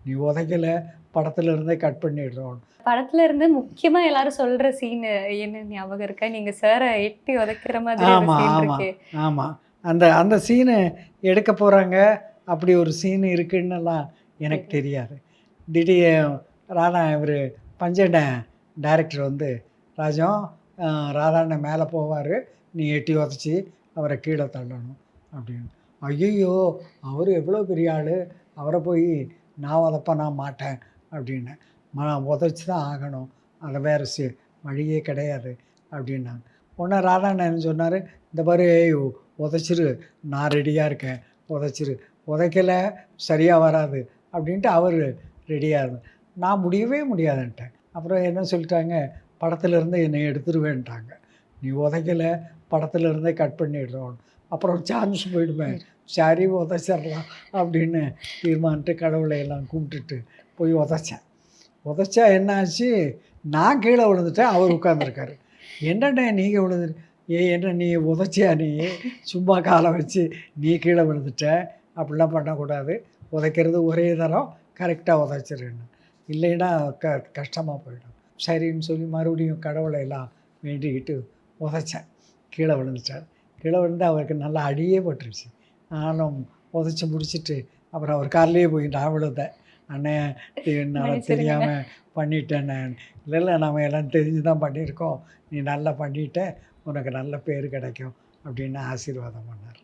நீ உதைக்கல, படத்துல இருந்தே கட் பண்ணிடுறோம். படத்துல இருந்து முக்கியமா எல்லாரும் சொல்ற சீனு என்ன ஞாபகம் இருக்கா? நீங்க சார எட்டி உதைக்கிற மாதிரி ஒரு ஆமா, சீன் ஆமா, இருக்கே. ஆமா. அந்த அந்த சீனு எடுக்க போறாங்க. அப்படி ஒரு சீன் இருக்குன்னுலாம் எனக்கு சரி. தெரியாது. ராதா இவரு பஞ்சண்ணன் டைரக்டர் வந்து, "ராஜம் அ ராதாண்ணன் மேல போவாரு. நீ எட்டி உதைச்சு அவர கீழ தள்ளணும்." அப்படின்னு. "ஐய்யய்யோ! அவரு எவ்வளோ பெரிய ஆளு. அவர போய் நான் உதைப்பேனா? மாட்டேன்." அப்படின்னேன். உதைச்சு தான் ஆகணும். அது வேற வழியே கிடையாது." அப்படின்னாங்க. உடனே ராதாண்ணன் என்ன சொன்னாரு, "இந்த பாரு ஏய் உதைச்சிரு. நான் ரெடியா இருக்கேன். உதைச்சிரு. உதைக்கல சரியா வராது." அப்படின்ட்டு அவரு ரெடியா இருந்தார். நான் முடியவே முடியாதுன்ட்டேன். அப்புறம் என்ன சொல்லிட்டாங்க, படத்துல இருந்து என்னைய எடுத்துருவேன்ட்டாங்க. "நீ உதைக்கல, படத்துல இருந்தே கட் பண்ணிடுறோம்." அப்புறம் சான்ஸ் போயிடுமே. சரி உதைச்சிடலாம் அப்படின்னு தீர்மானிட்டு கடவுளை எல்லாம் கும்பிட்டுட்டு போய் உதைச்சேன். உதைச்சா என்ன ஆச்சு, நான் கீழ விழுந்துட்டேன். அவர் உட்கார்ந்துருக்காரு. "என்னண்ணே நீங்க என்ன நீ உதைச்சியா நீ? சும்மா கால வச்சு நீ கீழ விழுந்துட்ட. அப்படிலாம் பண்ணக்கூடாது. உதைக்கிறது ஒரே தரம். கரெக்ட்டா உதைச்சிருன்னு." இல்லைன்னா கஷ்டமா போயிடும். சரின்னு சொல்லி மறுபடியும் கடவுளை எல்லாம் வேண்டிக்கிட்டு உதைச்சேன். கீழ விழுந்துட்டார். கீழ விழுந்து அவருக்கு நல்லா அடியே பட்டுருச்சு. நானும் உதைச்சு முடிச்சுட்டு, அப்புறம் அவர் கால்லயே போய் நான் விழுந்தேன். "அண்ணே நான் மன்னிச்சிருங்கண்ணே. தெரியாம பண்ணிட்டேண்ணே." "இல்ல, இல்ல நம்ம எல்லாம் தெரிஞ்சு தான் பண்ணியிருக்கோம். நீ நல்லா பண்ணிட்ட. உனக்கு நல்ல பேரு கிடைக்கும்." அப்படின்னு ஆசீர்வாதம் பண்ணார்.